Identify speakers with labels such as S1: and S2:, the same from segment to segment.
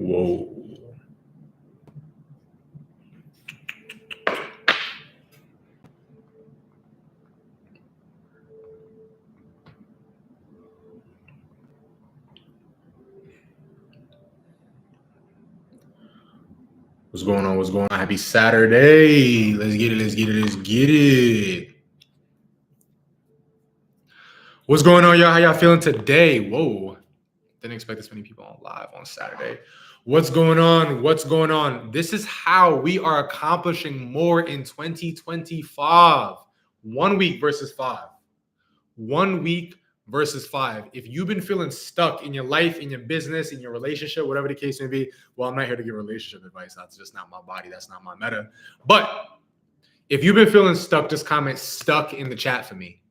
S1: Whoa. What's going on? What's going on? Happy Saturday. Let's get it. Let's get it. Let's get it. What's going on, y'all? How y'all feeling today? Whoa. Didn't expect this many people on live on Saturday. What's going on? What's going on? This is how we are accomplishing more in 2025. 1 week versus 5. 1 week versus 5. If you've been feeling stuck in your life, in your business, in your relationship, whatever the case may be, well, I'm not here to give relationship advice. That's just not my body. That's not my meta. But if you've been feeling stuck, just comment stuck in the chat for me.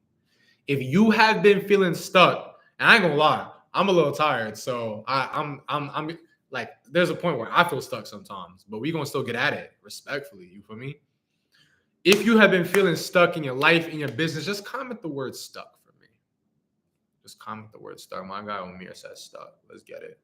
S1: If you have been feeling stuck, and I ain't gonna lie, I'm a little tired, so I'm like, there's a point where I feel stuck sometimes, but we gonna still get at it respectfully. You feel me? If you have been feeling stuck in your life, in your business, just comment the word stuck for me. Just comment the word stuck. My guy Omir says stuck. Let's get it.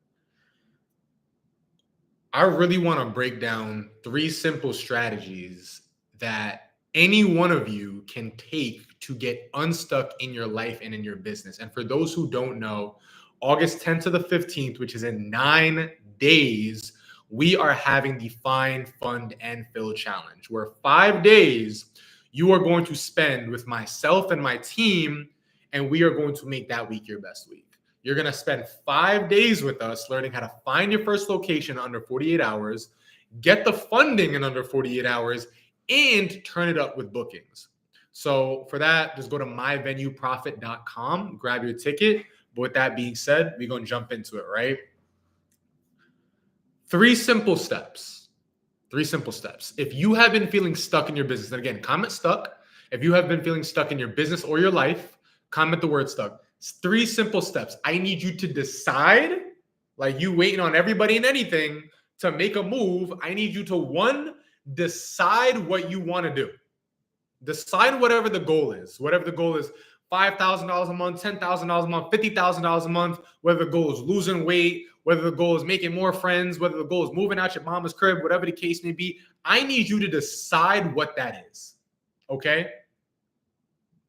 S1: I really want to break down 3 simple strategies that any one of you can take to get unstuck in your life and in your business. And for those who don't know, August 10th to the 15th, which is in 9 days, we are having the Find, Fund, and Fill Challenge, where 5 days you are going to spend with myself and my team, and we are going to make that week your best week. You're going to spend 5 days with us learning how to find your first location in under 48 hours, get the funding in under 48 hours, and turn it up with bookings. So for that, just go to myvenueprofit.com, grab your ticket. But with that being said, we're going to jump into it, right? 3 simple steps. 3 simple steps. If you have been feeling stuck in your business, and again, comment stuck. If you have been feeling stuck in your business or your life, comment the word stuck. 3 simple steps. I need you to decide, like you waiting on everybody and anything to make a move. I need you to, 1, decide what you want to do. Decide whatever the goal is. Whatever the goal is, $5,000 a month, $10,000 a month, $50,000 a month, whether the goal is losing weight, whether the goal is making more friends, whether the goal is moving out your mama's crib, whatever the case may be, I need you to decide what that is. Okay?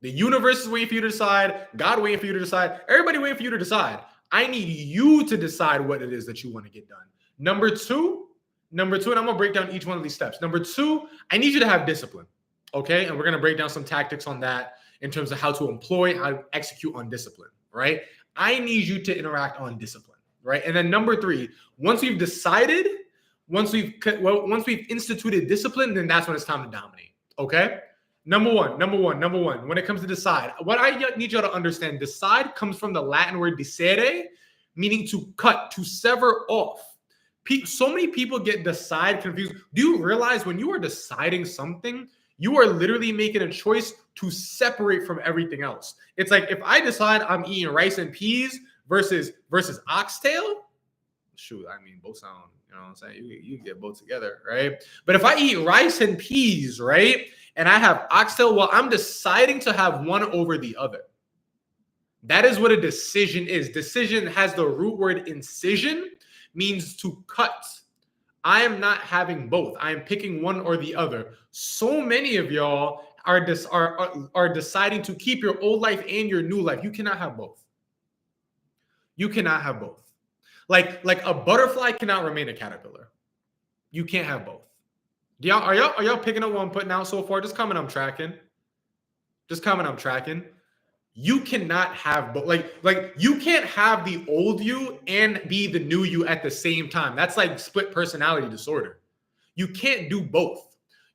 S1: The universe is waiting for you to decide. God waiting for you to decide. Everybody waiting for you to decide. I need you to decide what it is that you want to get done. Number two, and I'm going to break down each one of these steps. Number 2, I need you to have discipline. Okay? And we're going to break down some tactics on that in terms of how to employ, how to execute on discipline, right? I need you to interact on discipline, right? And then number 3, once we've decided, once we've instituted discipline, then that's when it's time to dominate, okay? Number one, when it comes to decide, what I need you to understand, decide comes from the Latin word decidere, meaning to cut, to sever off. So many people get decide confused. Do you realize when you are deciding something, you are literally making a choice to separate from everything else? It's like if I decide I'm eating rice and peas versus oxtail, shoot, I mean, both sound, you know what I'm saying? You can get both together, right? But if I eat rice and peas, right, and I have oxtail, well, I'm deciding to have one over the other. That is what a decision is. Decision has the root word incision, means to cut. I am not having both. I am picking one or the other. So many of y'all are deciding to keep your old life and your new life. You cannot have both. You cannot have both. Like a butterfly cannot remain a caterpillar. You can't have both. Are y'all picking up what I'm putting out so far? Just comment I'm tracking. You cannot have both. Like you can't have the old you and be the new you at the same time. That's like split personality disorder. You can't do both.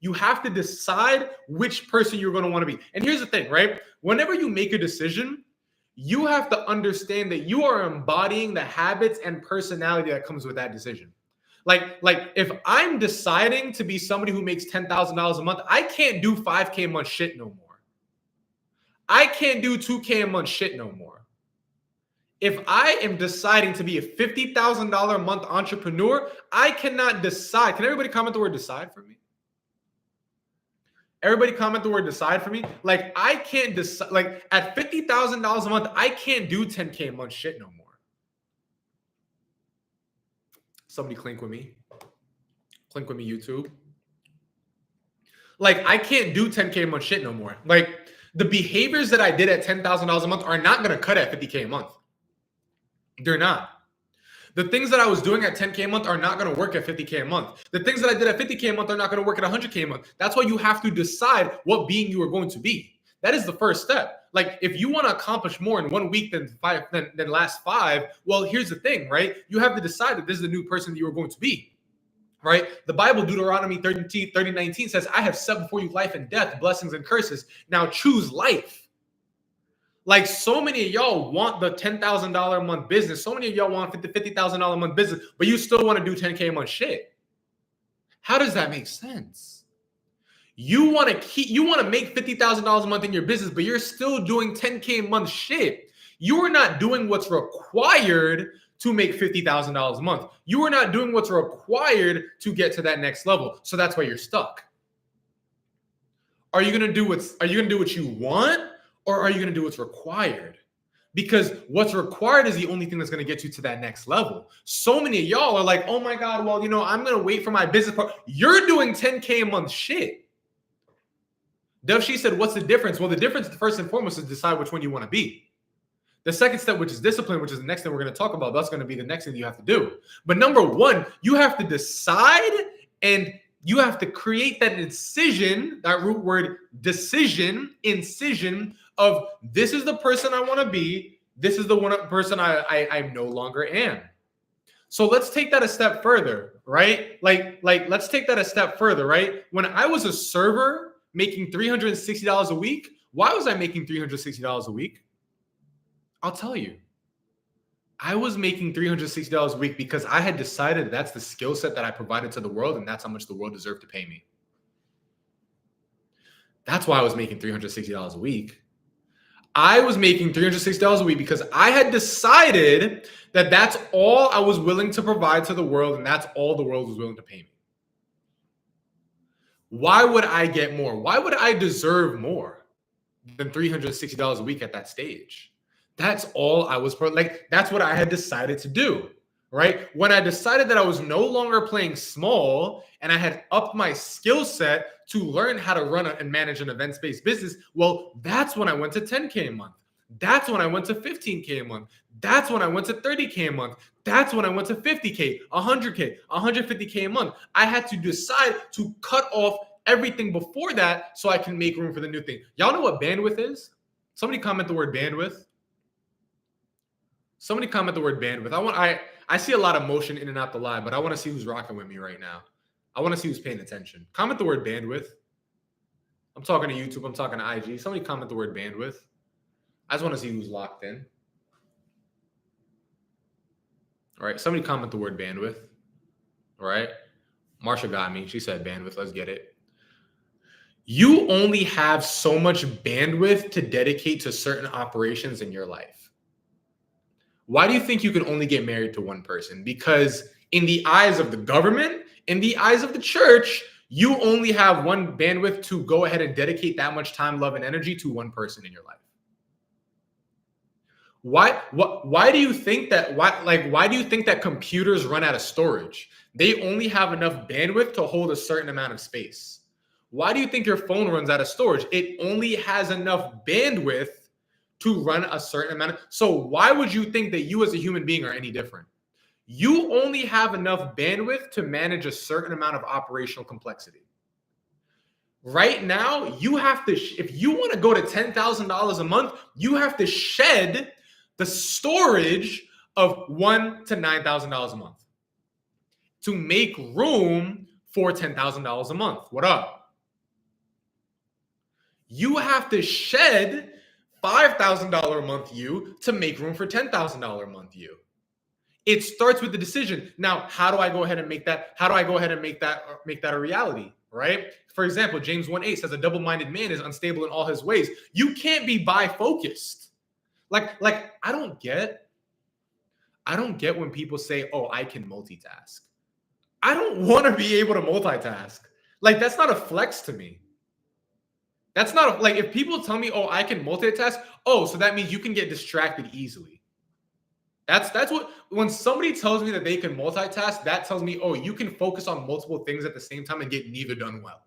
S1: You have to decide which person you're going to want to be. And here's the thing, right? Whenever you make a decision, you have to understand that you are embodying the habits and personality that comes with that decision. Like if I'm deciding to be somebody who makes $10,000 a month, I can't do 5K a month shit no more. I can't do 2K a month shit no more. If I am deciding to be a $50,000 a month entrepreneur, I cannot decide. Can everybody comment the word decide for me? Everybody comment the word decide for me. Like I can't decide. Like at $50,000 a month, I can't do 10K a month shit no more. Somebody clink with me. Clink with me, YouTube. Like, I can't do 10K a month shit no more. Like, the behaviors that I did at $10,000 a month are not going to cut at 50K a month. They're not. The things that I was doing at 10K a month are not going to work at 50K a month. The things that I did at 50K a month are not going to work at 100K a month. That's why you have to decide what being you are going to be. That is the first step. Like, if you want to accomplish more in 1 week than last 5, well, here's the thing, right? You have to decide that this is the new person that you are going to be. Right? The Bible, Deuteronomy 30:19 says, I have set before you life and death, blessings and curses. Now choose life. Like, so many of y'all want the $10,000 a month business. So many of y'all want $50,000 a month business, but you still want to do 10K a month shit. How does that make sense? You want to make $50,000 a month in your business, but you're still doing 10K a month shit. You are not doing what's required to make $50,000 a month. You are not doing what's required to get to that next level. So that's why you're stuck. Are you going to do what you want, or are you going to do what's required? Because what's required is the only thing that's going to get you to that next level. So many of y'all are like, oh my God, well, I'm going to wait for my business part. You're doing 10K a month shit. Dev, she said, what's the difference? Well, the difference, first and foremost, is decide which one you want to be. The second step, which is discipline, which is the next thing we're going to talk about, that's going to be the next thing you have to do. But number one, you have to decide, and you have to create that incision, that root word decision, incision of, this is the person I want to be. This is the one person I no longer am. So let's take that a step further, right? Like let's take that a step further, right? When I was a server making $360 a week, why was I making $360 a week? I'll tell you. I was making $360 a week because I had decided that's the skill set that I provided to the world, and that's how much the world deserved to pay me. That's why I was making $360 a week. I was making $360 a week because I had decided that that's all I was willing to provide to the world, and that's all the world was willing to pay me. Why would I get more? Why would I deserve more than $360 a week at that stage? That's all I was that's what I had decided to do, right? When I decided that I was no longer playing small and I had upped my skill set to learn how to run and manage an event-based business, well, that's when I went to 10K a month. That's when I went to 15K a month. That's when I went to 30K a month. That's when I went to 50K, 100K, 150K a month. I had to decide to cut off everything before that so I can make room for the new thing. Y'all know what bandwidth is? Somebody comment the word bandwidth. Somebody comment the word bandwidth. I see a lot of motion in and out the live, but I want to see who's rocking with me right now. I want to see who's paying attention. Comment the word bandwidth. I'm talking to YouTube. I'm talking to IG. Somebody comment the word bandwidth. I just want to see who's locked in. All right. Somebody comment the word bandwidth. All right. Marsha got me. She said bandwidth. Let's get it. You only have so much bandwidth to dedicate to certain operations in your life. Why do you think you can only get married to one person? Because in the eyes of the government, in the eyes of the church, you only have one bandwidth to go ahead and dedicate that much time, love, and energy to one person in your life. Why do you think that why do you think that computers run out of storage? They only have enough bandwidth to hold a certain amount of space. Why do you think your phone runs out of storage? It only has enough bandwidth to run a certain amount. So why would you think that you as a human being are any different? You only have enough bandwidth to manage a certain amount of operational complexity. Right now, you have to, if you want to go to $10,000 a month, you have to shed the storage of $1,000 to $9,000 a month to make room for $10,000 a month. What up? You have to shed $5,000 a month you to make room for $10,000 a month you. It starts with the decision. Now, how do I go ahead and make that? How do I go ahead and make that a reality? Right? For example, James 1:8 says a double-minded man is unstable in all his ways. You can't be bi-focused. Like I don't get when people say, "Oh, I can multitask." I don't want to be able to multitask. Like, that's not a flex to me. That's not like, if people tell me, oh, I can multitask, oh, so that means you can get distracted easily. That's what, when somebody tells me that they can multitask, that tells me, oh, you can focus on multiple things at the same time and get neither done well.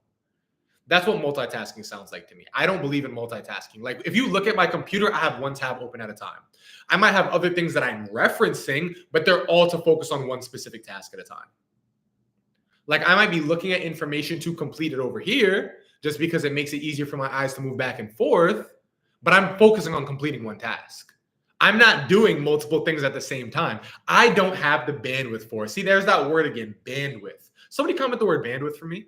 S1: That's what multitasking sounds like to me. I don't believe in multitasking. Like, if you look at my computer, I have one tab open at a time. I might have other things that I'm referencing, but they're all to focus on one specific task at a time. Like, I might be looking at information to complete it over here just because it makes it easier for my eyes to move back and forth, but I'm focusing on completing one task. I'm not doing multiple things at the same time. I don't have the bandwidth for it. See, there's that word again, bandwidth. Somebody comment the word bandwidth for me.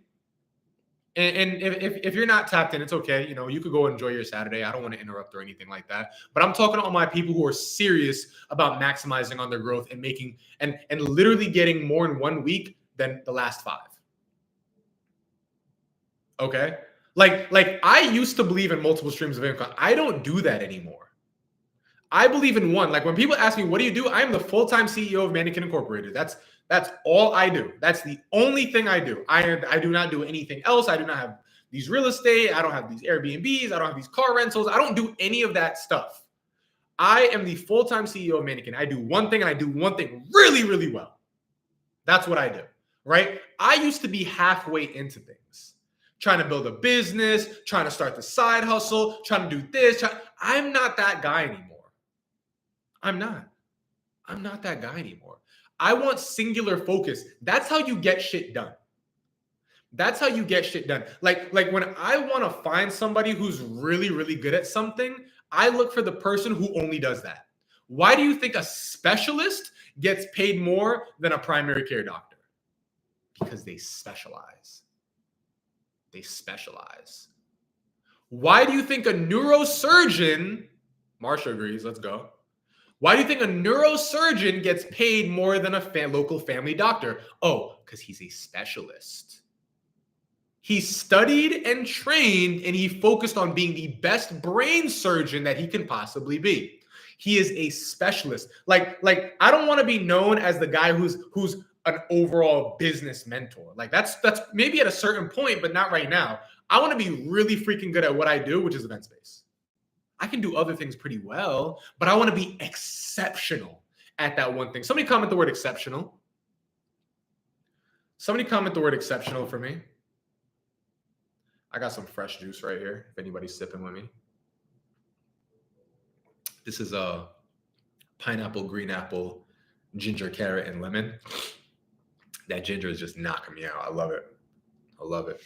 S1: And if you're not tapped in, it's okay. You know, you could go enjoy your Saturday. I don't want to interrupt or anything like that. But I'm talking to all my people who are serious about maximizing on their growth and making and literally getting more in 1 week than the last 5. Okay? Like I used to believe in multiple streams of income. I don't do that anymore. I believe in one. Like, when people ask me, what do you do? I'm the full-time CEO of Mannequin Incorporated. That's all I do. That's the only thing I do. I do not do anything else. I do not have these real estate. I don't have these Airbnbs. I don't have these car rentals. I don't do any of that stuff. I am the full-time CEO of Mannequin. I do one thing, and I do one thing really, really well. That's what I do, right? I used to be halfway into things, trying to build a business, trying to start the side hustle, trying to do this. I'm not that guy anymore. I'm not that guy anymore. I want singular focus. That's how you get shit done. That's how you get shit done. Like when I want to find somebody who's really, really good at something, I look for the person who only does that. Why do you think a specialist gets paid more than a primary care doctor? Because they specialize. They specialize. Why do you think a neurosurgeon, Marsha agrees, let's go. Why do you think a neurosurgeon gets paid more than a local family doctor? Oh, because he's a specialist. He studied and trained, and he focused on being the best brain surgeon that he can possibly be. He is a specialist. Like I don't want to be known as the guy who's an overall business mentor. Like that's maybe at a certain point, but not right now. I want to be really freaking good at what I do, which is event space. I can do other things pretty well, but I want to be exceptional at that one thing. Somebody comment the word exceptional. Somebody comment the word exceptional for me. I got some fresh juice right here, if anybody's sipping with me. This is a pineapple, green apple, ginger, carrot, and lemon. That ginger is just knocking me out. I love it. I love it.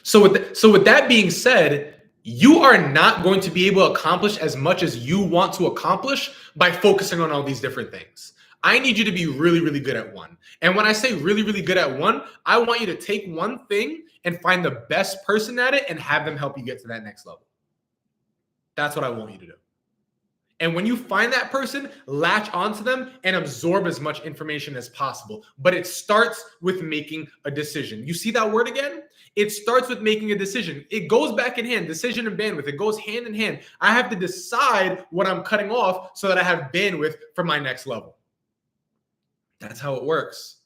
S1: So with that being said, you are not going to be able to accomplish as much as you want to accomplish by focusing on all these different things. I need you to be really, really good at one. And when I say really, really good at one, I want you to take one thing and find the best person at it and have them help you get to that next level. That's what I want you to do. And when you find that person, latch onto them and absorb as much information as possible. But it starts with making a decision. You see that word again? It starts with making a decision. It goes back in hand, decision and bandwidth. It goes hand in hand. I have to decide what I'm cutting off so that I have bandwidth for my next level. That's how it works.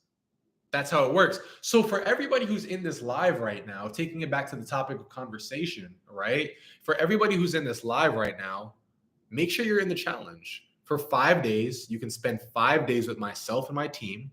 S1: That's how it works. So for everybody who's in this live right now, taking it back to the topic of conversation, right? For everybody who's in this live right now, make sure you're in the challenge. For 5 days, you can spend 5 days with myself and my team.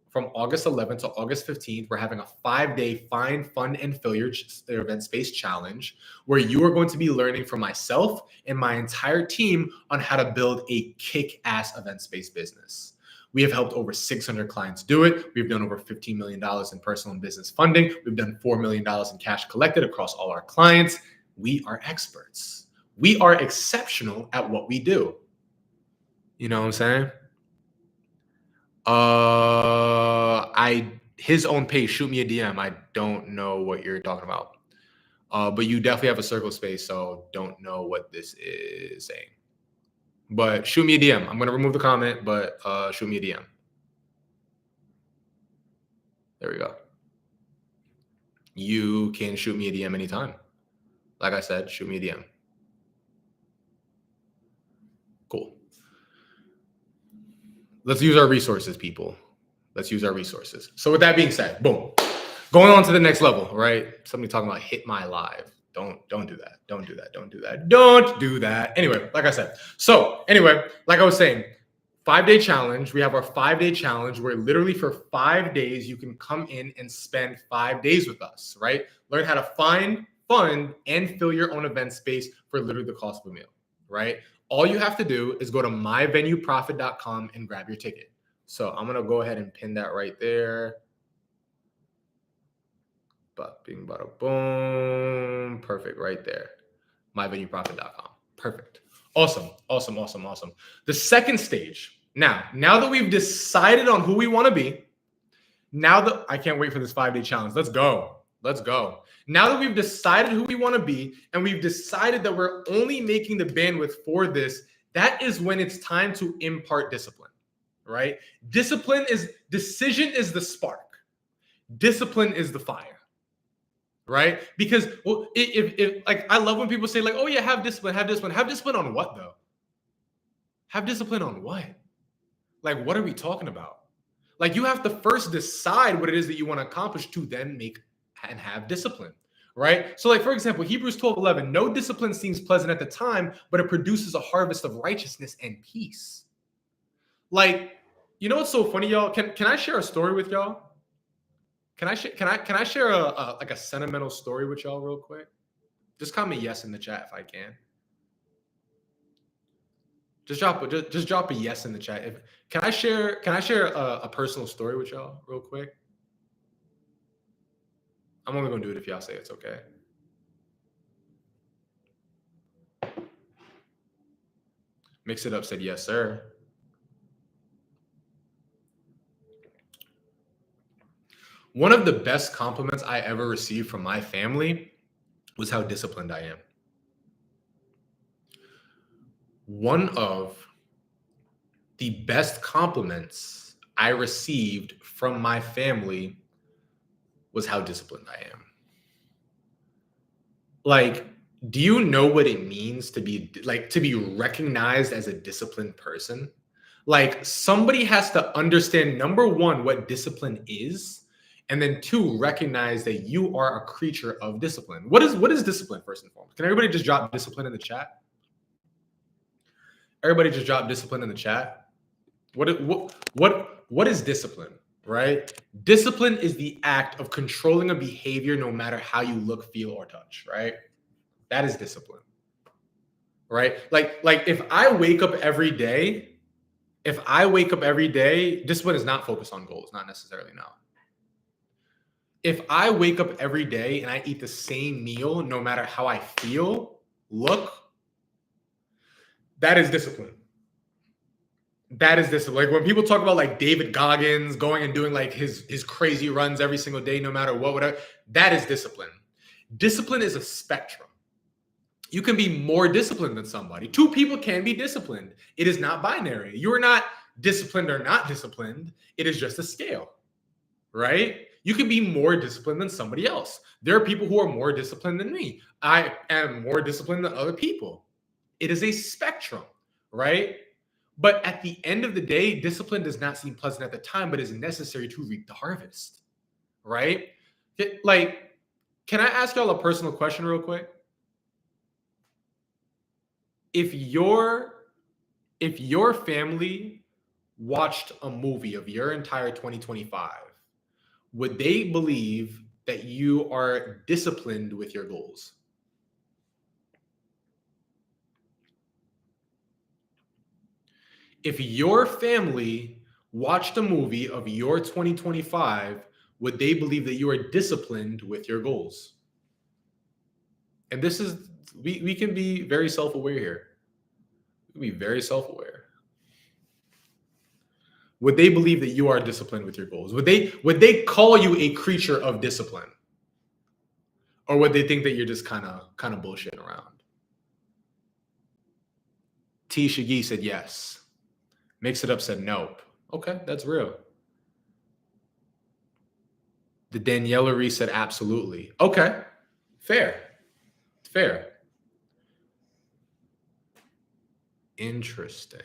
S1: From August 11th to August 15th, we're having a 5-day Find, Fund, and Fill Your Event Space Challenge, where you are going to be learning from myself and my entire team on how to build a kick-ass event space business. We have helped over 600 clients do it. We've done over $15 million in personal and business funding. We've done $4 million in cash collected across all our clients. We are experts. We are exceptional at what we do. You know what I'm saying? His own page, shoot me a DM. I don't know what you're talking about. But you definitely have a circle space, so don't know what this is saying. But shoot me a DM. I'm gonna remove the comment, but shoot me a DM. There we go. You can shoot me a DM anytime. Like I said, shoot me a DM. Cool. Let's use our resources, people. Let's use our resources. So with that being said, boom. Going on to the next level, right? Somebody talking about hit my live. Don't do that. Don't do that. Don't do that. Don't do that. Anyway, like I said. So anyway, like I was saying, 5-day challenge. We have our 5-day challenge where literally for 5 days you can come in and spend 5 days with us, right? Learn how to find, fund, and fill your own event space for literally the cost of a meal, right? All you have to do is go to myvenueprofit.com and grab your ticket. So I'm gonna go ahead and pin that right there. Bing, bada, boom. Perfect, right there. myvenueprofit.com. Perfect. Awesome. The second stage. Now that we've decided on who we want to be, I can't wait for this 5-day challenge. Let's go. Now that we've decided who we want to be and we've decided that we're only making the bandwidth for this, that is when it's time to impart discipline, right? Decision is the spark. Discipline is the fire. Right? Because if like, I love when people say like, oh yeah, have discipline. Have discipline on what though? Have discipline on what? Like, what are we talking about? Like, you have to first decide what it is that you want to accomplish to then make and have discipline, right? So like, for example, Hebrews 12:11, no discipline seems pleasant at the time, but it produces a harvest of righteousness and peace. Like, you know what's so funny, y'all? Can I share a story with y'all? Can I share a sentimental story with y'all real quick? Just comment yes in the chat if I can. Just drop a yes in the chat. Can I share a personal story with y'all real quick? I'm only gonna do it if y'all say it's okay. Mix It Up said yes, sir. One of the best compliments I ever received from my family was how disciplined I am. One of the best compliments I received from my family was how disciplined I am. Like, do you know what it means to be recognized as a disciplined person? Like, somebody has to understand, number one, what discipline is, and then 2, recognize that you are a creature of discipline. What is discipline, first and foremost? Can everybody just drop discipline in the chat? Everybody just drop discipline in the chat. What is discipline, right? Discipline is the act of controlling a behavior no matter how you look, feel, or touch, right? That is discipline, right? Like if I wake up every day, discipline is not focused on goals, not necessarily, no. If I wake up every day and I eat the same meal, no matter how I feel, look, that is discipline. That is discipline. Like, when people talk about like David Goggins going and doing like his crazy runs every single day, no matter what, whatever, that is discipline. Discipline is a spectrum. You can be more disciplined than somebody. 2 people can be disciplined. It is not binary. You are not disciplined or not disciplined. It is just a scale, right? You can be more disciplined than somebody else. There are people who are more disciplined than me. I am more disciplined than other people. It is a spectrum, right? But at the end of the day, discipline does not seem pleasant at the time, but is necessary to reap the harvest, right? Like, can I ask y'all a personal question real quick? If your family watched a movie of your entire 2025, would they believe that you are disciplined with your goals? If your family watched a movie of your 2025, would they believe that you are disciplined with your goals? And this is, we can be very self-aware here. We can be very self-aware. Would they believe that you are disciplined with your goals? Would they call you a creature of discipline? Or would they think that you're just kind of bullshitting around? T. Shaggy said yes. Mix It Up said nope. Okay, that's real. The Daniela Reese said absolutely. Okay, fair. Interesting.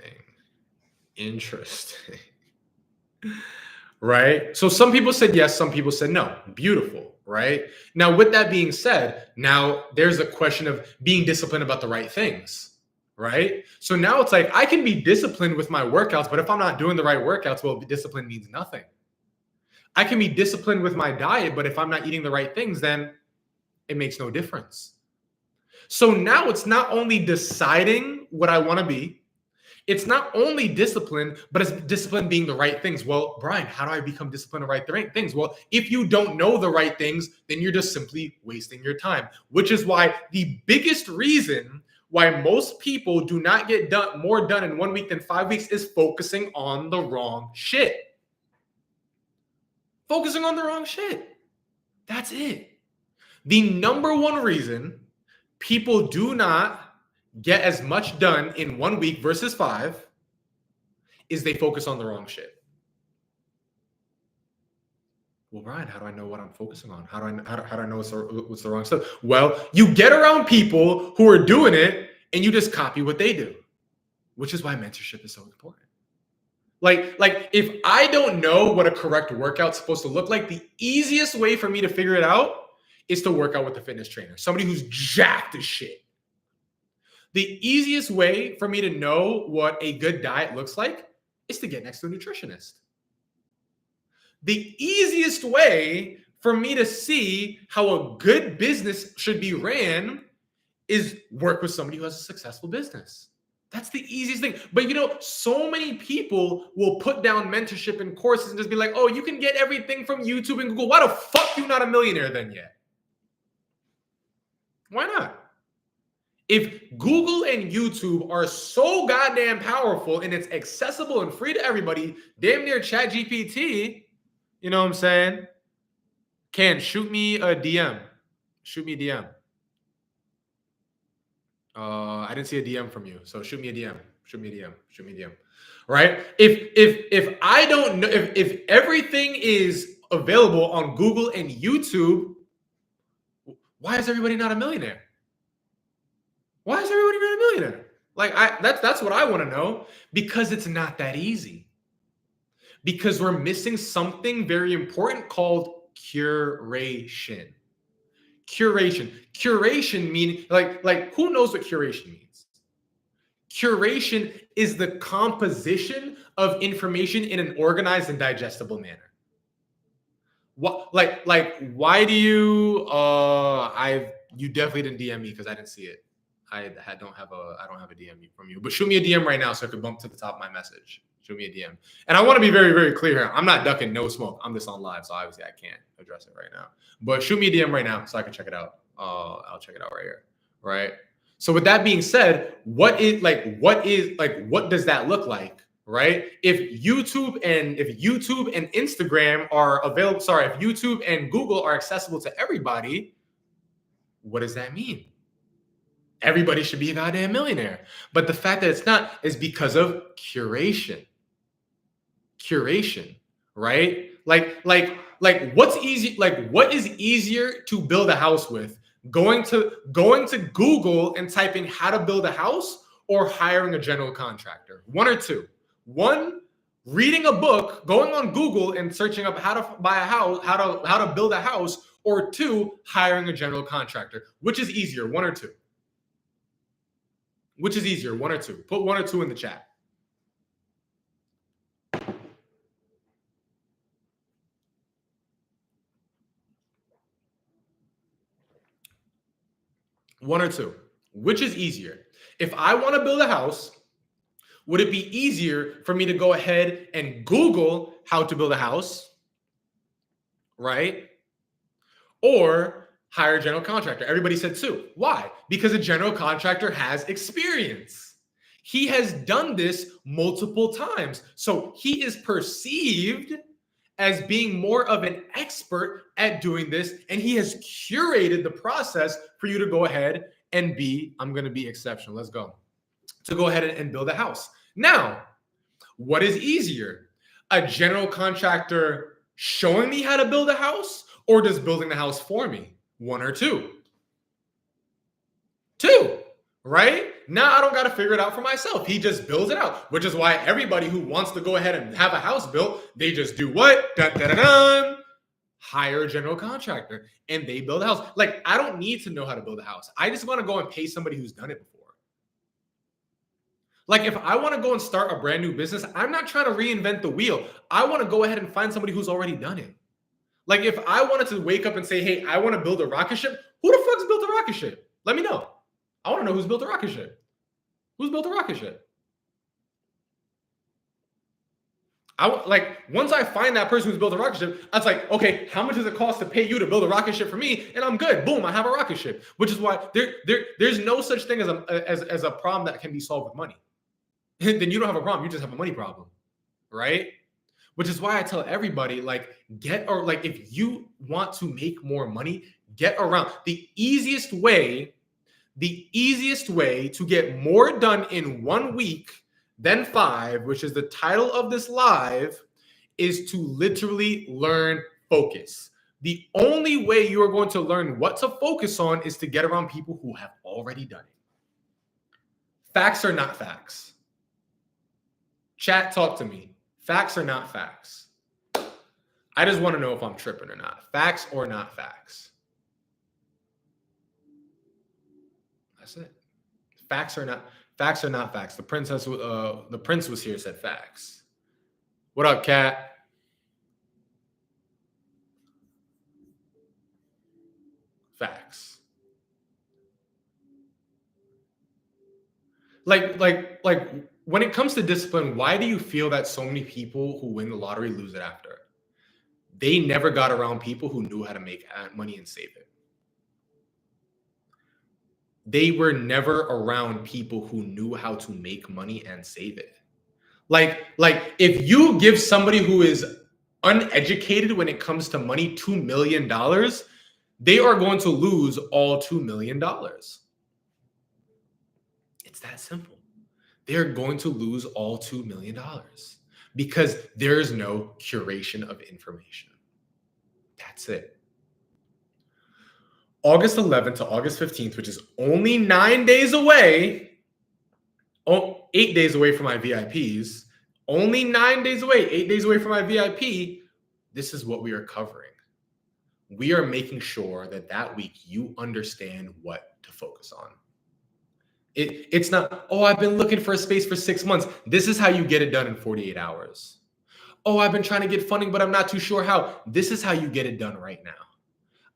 S1: Right? So some people said yes, some people said no. Beautiful. right? Now, with that being said, now there's a question of being disciplined about the right things, right? So now it's like I can be disciplined with my workouts, but if I'm not doing the right workouts, well, discipline means nothing. I can be disciplined with my diet, but if I'm not eating the right things, then it makes no difference. So now it's not only deciding what I want to be, it's not only discipline, but it's discipline being the right things. Well, Brian, how do I become disciplined to right the right things? Well, if you don't know the right things, then you're just simply wasting your time, which is why the biggest reason why most people do not get more done in 1 week than 5 weeks is focusing on the wrong shit. Focusing on the wrong shit. That's it. The number one reason people do not get as much done in 1 week versus 5 is they focus on the wrong shit. Well, Brian, how do I know what I'm focusing on? How do I know what's the wrong stuff? Well, you get around people who are doing it and you just copy what they do, which is why mentorship is so important. Like if I don't know what a correct workout's supposed to look like, the easiest way for me to figure it out is to work out with a fitness trainer, somebody who's jacked as shit. The easiest way for me to know what a good diet looks like is to get next to a nutritionist. The easiest way for me to see how a good business should be ran is work with somebody who has a successful business. That's the easiest thing. But so many people will put down mentorship and courses and just be like, oh, you can get everything from YouTube and Google. Why the fuck you not a millionaire then yet? Why not? If Google and YouTube are so goddamn powerful and it's accessible and free to everybody, damn near ChatGPT, you know what I'm saying? Can shoot me a DM. Shoot me a DM. I didn't see a DM from you, so shoot me a DM. Shoot me a DM. Shoot me a DM. Right? If I don't know, if everything is available on Google and YouTube, why is everybody not a millionaire? Why is everybody not a millionaire? Like that's what I want to know, because it's not that easy. Because we're missing something very important called curation. Curation meaning like who knows what curation means? Curation is the composition of information in an organized and digestible manner. What why do you you definitely didn't DM me because I didn't see it. I don't have a DM from you, but shoot me a DM right now so I could bump to the top of my message. Shoot me a DM. And I want to be very, very clear here. I'm not ducking no smoke. I'm just on live, so obviously I can't address it right now. But shoot me a DM right now so I can check it out. I'll check it out right here. Right. So with that being said, what does that look like? Right? If YouTube and Instagram are available, if YouTube and Google are accessible to everybody, what does that mean? Everybody should be a goddamn millionaire. But the fact that it's not is because of curation. Curation, right? Like what's easy? Like what is easier to build a house with? Going to Google and typing how to build a house, or hiring a general contractor? One or two. One, reading a book, going on Google and searching up how to buy a house, how to build a house, or two, hiring a general contractor. Which is easier, one or two? Which is easier, one or two? Put one or two in the chat. One or two. Which is easier? If I want to build a house, would it be easier for me to go ahead and Google how to build a house, right? Or hire a general contractor? Everybody said two. Why? Because a general contractor has experience. He has done this multiple times. So he is perceived as being more of an expert at doing this, and he has curated the process for you to go ahead and I'm going to be exceptional. Let's go. To go ahead and build a house. Now, what is easier? A general contractor showing me how to build a house, or just building the house for me? One or two? Two, right? Now I don't got to figure it out for myself. He just builds it out, which is why everybody who wants to go ahead and have a house built, they just do what? Dun, dun, dun, dun. hire a general contractor and they build a house. Like, I don't need to know how to build a house. I just want to go and pay somebody who's done it before. Like, if I want to go and start a brand new business, I'm not trying to reinvent the wheel. I want to go ahead and find somebody who's already done it. Like, if I wanted to wake up and say, hey, I want to build a rocket ship, who the fuck's built a rocket ship? Let me know. I want to know who's built a rocket ship. Who's built a rocket ship? Once I find that person who's built a rocket ship, I was like, okay, how much does it cost to pay you to build a rocket ship for me? And I'm good. Boom, I have a rocket ship. Which is why there's no such thing as a problem that can be solved with money. Then you don't have a problem. You just have a money problem, right? Which is why I tell everybody, if you want to make more money, get around. The easiest way to get more done in 1 week than 5, which is the title of this live, is to literally learn focus. The only way you are going to learn what to focus on is to get around people who have already done it. Facts are not facts. Chat, talk to me. Facts are not facts. I just want to know if I'm tripping or not. Facts or not facts. That's it. Facts are not facts. The prince was here, said facts. What up, Cat? Facts. Like when it comes to discipline, why do you feel that so many people who win the lottery lose it after? They never got around people who knew how to make money and save it. They were never around people who knew how to make money and save it. Like if you give somebody who is uneducated when it comes to money $2 million, they are going to lose all $2 million. It's that simple. They're going to lose all $2 million because there is no curation of information. That's it. August 11th to August 15th, which is only 9 days away, 8 days away from my VIPs, only 9 days away, 8 days away from my VIP, this is what we are covering. We are making sure that week you understand what to focus on. It's not, oh, I've been looking for a space for 6 months. This is how you get it done in 48 hours. Oh, I've been trying to get funding, but I'm not too sure how. This is how you get it done right now.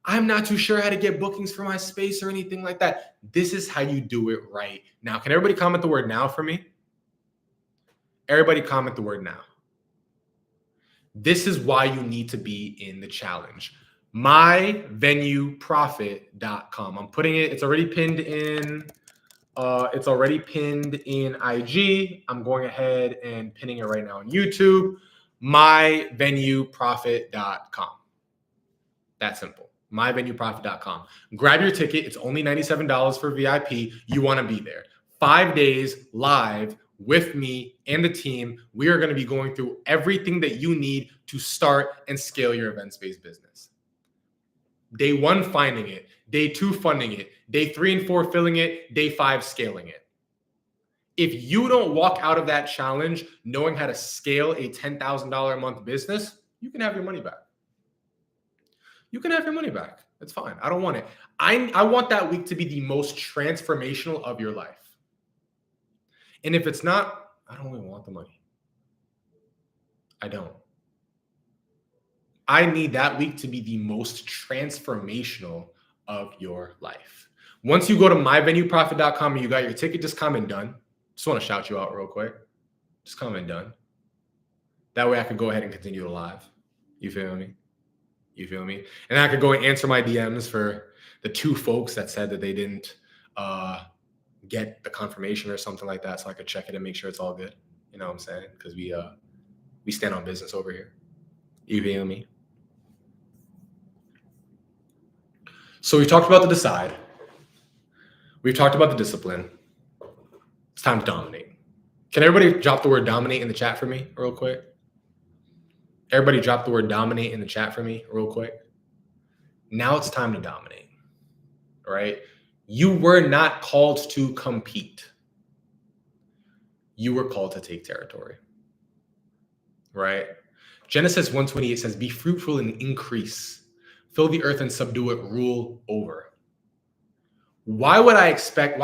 S1: I'm not too sure how to get bookings for my space or anything like that. This is how you do it right now. Can everybody comment the word now for me? Everybody comment the word now. This is why you need to be in the challenge. myvenueprofit.com. I'm putting it, it's already pinned in IG. I'm going ahead and pinning it right now on YouTube. myvenueprofit.com. That simple. myvenueprofit.com. Grab your ticket. It's only $97 for VIP. You want to be there. 5 days live with me and the team. We are going to be going through everything that you need to start and scale your event-based business. Day 1, finding it. Day 2, funding it. Day 3 and 4, filling it. Day 5, scaling it. If you don't walk out of that challenge knowing how to scale a $10,000 a month business, you can have your money back. You can have your money back. That's fine. I don't want it. I want that week to be the most transformational of your life. And if it's not, I don't really want the money. I don't. I need that week to be the most transformational of your life. Once you go to myvenueprofit.com and you got your ticket, just comment done. Just want to shout you out real quick. Just comment done. That way I could go ahead and continue the live. You feel me? You feel me? And I could go and answer my DMs for the 2 folks that said that they didn't get the confirmation or something like that, so I could check it and make sure it's all good. You know what I'm saying? Because we stand on business over here. You feel me? So we talked about the decide. We've talked about the discipline. It's time to dominate. Can everybody drop the word dominate in the chat for me real quick? Everybody drop the word dominate in the chat for me real quick. Now it's time to dominate, all right? You were not called to compete. You were called to take territory, right? Genesis 1:28 says, be fruitful and increase. Fill the earth and subdue it, rule over. Why would I accept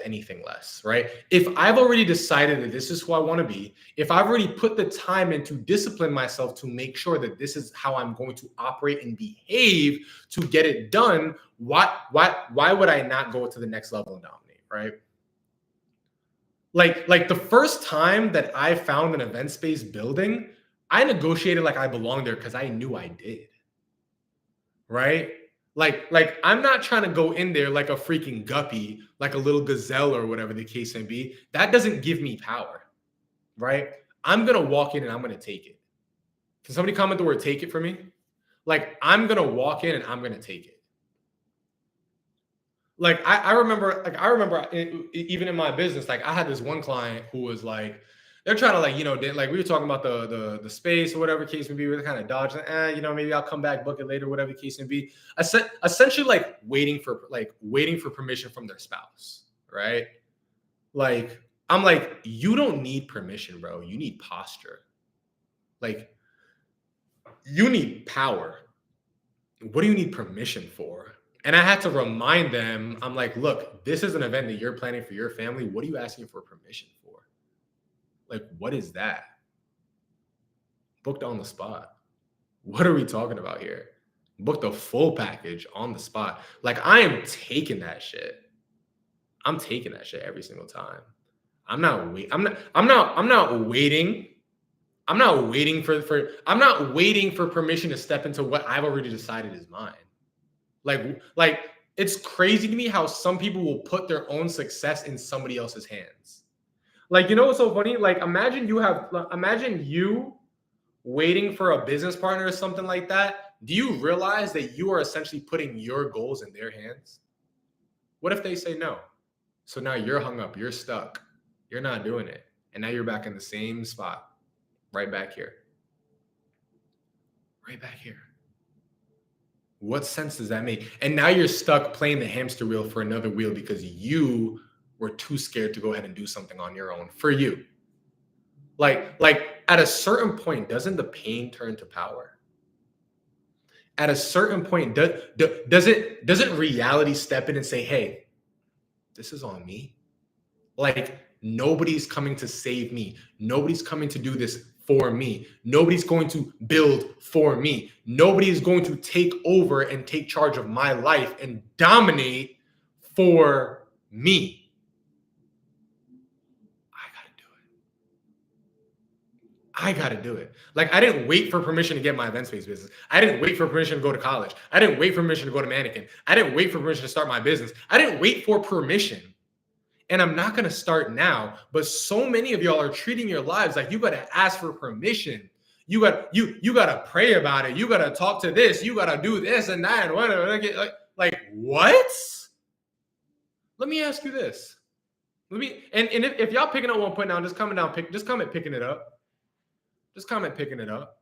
S1: anything less, right? If I've already decided that this is who I want to be, if I've already put the time in to discipline myself to make sure that this is how I'm going to operate and behave to get it done, why would I not go to the next level and dominate, right? Like the first time that I found an event space building, I negotiated like I belonged there because I knew I did, right? Like I'm not trying to go in there like a freaking guppy, like a little gazelle or whatever the case may be. That doesn't give me power, right? I'm gonna walk in and I'm gonna take it. Can somebody comment the word "take it" for me? Like I'm gonna walk in and I'm gonna take it. Like I remember even in my business, like I had this one client who was like, they're trying to like, like we were talking about the space or whatever case may be, we were kind of dodging, maybe I'll come back, book it later, whatever the case may be. Essentially like waiting for permission from their spouse, right? Like, I'm like, you don't need permission, bro. You need posture. Like, you need power. What do you need permission for? And I had to remind them, I'm like, look, this is an event that you're planning for your family. What are you asking for permission for? Like, what is that? Booked on the spot. What are we talking about here? Booked a full package on the spot. Like, I am taking that shit. I'm taking that shit every single time. I'm not waiting for permission to step into what I've already decided is mine. Like it's crazy to me how some people will put their own success in somebody else's hands. Like, what's so funny? Like, imagine you waiting for a business partner or something like that. Do you realize that you are essentially putting your goals in their hands? What if they say no? So now you're hung up, you're stuck, you're not doing it. And now you're back in the same spot, right back here. Right back here. What sense does that make? And now you're stuck playing the hamster wheel for another wheel because you were too scared to go ahead and do something on your own for you. Like at a certain point, doesn't the pain turn to power? At a certain point, doesn't reality step in and say, hey, this is on me? Like, nobody's coming to save me. Nobody's coming to do this for me. Nobody's going to build for me. Nobody is going to take over and take charge of my life and dominate for me. I got to do it. Like, I didn't wait for permission to get my event space business. I didn't wait for permission to go to college. I didn't wait for permission to go to mannequin. I didn't wait for permission to start my business. I didn't wait for permission. And I'm not going to start now, but so many of y'all are treating your lives like you got to ask for permission. You got to pray about it. You got to talk to this. You got to do this and that and whatever. Like what? Let me ask you this. And if y'all picking up one point now, just comment picking it up. Just comment picking it up.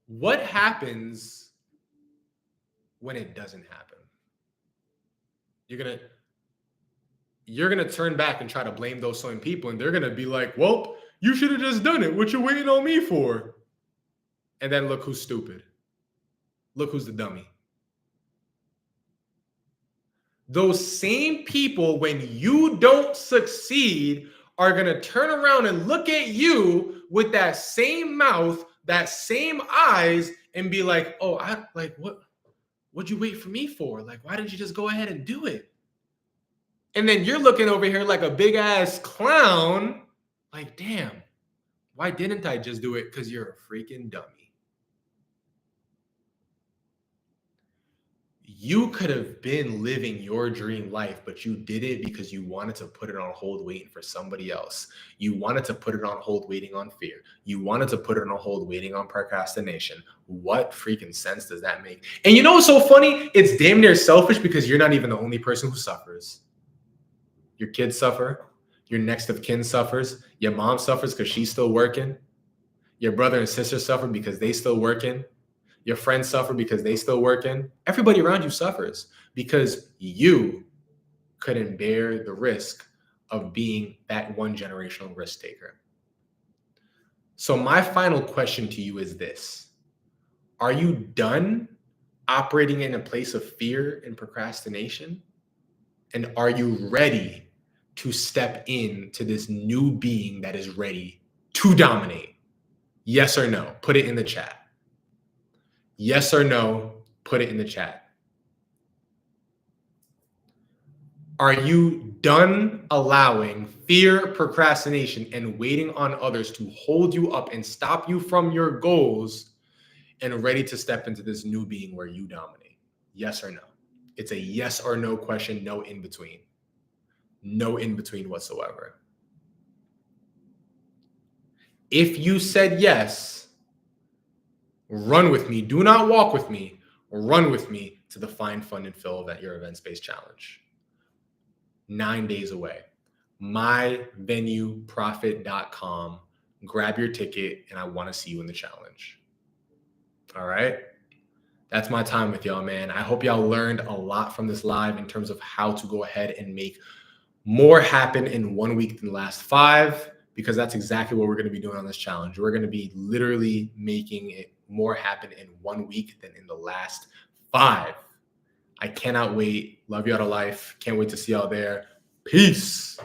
S1: What happens when it doesn't happen? You're gonna turn back and try to blame those same people, and they're gonna be like, well, you should have just done it. What you waiting on me for? And then look who's stupid. Look who's the dummy. Those same people, when you don't succeed, are gonna turn around and look at you with that same mouth, that same eyes, and be like, oh, what'd you wait for me for? Like, why didn't you just go ahead and do it? And then you're looking over here like a big ass clown, like, damn, why didn't I just do it? Because you're a freaking dummy. You could have been living your dream life, but you did it because you wanted to put it on hold waiting for somebody else. You wanted to put it on hold waiting on fear. You wanted to put it on hold waiting on procrastination. What freaking sense does that make? And you know what's so funny? It's damn near selfish because you're not even the only person who suffers. Your kids suffer. Your next of kin suffers. Your mom suffers because she's still working. Your brother and sister suffer because they still working. Your friends suffer because they still working. Everybody around you suffers because you couldn't bear the risk of being that one generational risk taker. So my final question to you is this. Are you done operating in a place of fear and procrastination? And are you ready to step into this new being that is ready to dominate? Yes or no? Put it in the chat. Yes or no? Put it in the chat. Are you done allowing fear, procrastination, and waiting on others to hold you up and stop you from your goals and ready to step into this new being where you dominate? Yes or no? It's a yes or no question, no in between. No in between whatsoever. If you said yes, run with me. Do not walk with me. Run with me to the Find, Fund, and Fill Event, your Event Space Challenge. 9 days away. myvenueprofit.com. Grab your ticket, and I want to see you in the challenge. All right? That's my time with y'all, man. I hope y'all learned a lot from this live in terms of how to go ahead and make more happen in 1 week than the last 5, because that's exactly what we're going to be doing on this challenge. We're going to be literally making it more happen in 1 week than in the last 5. I cannot wait. Love y'all to life. Can't wait to see y'all there. Peace.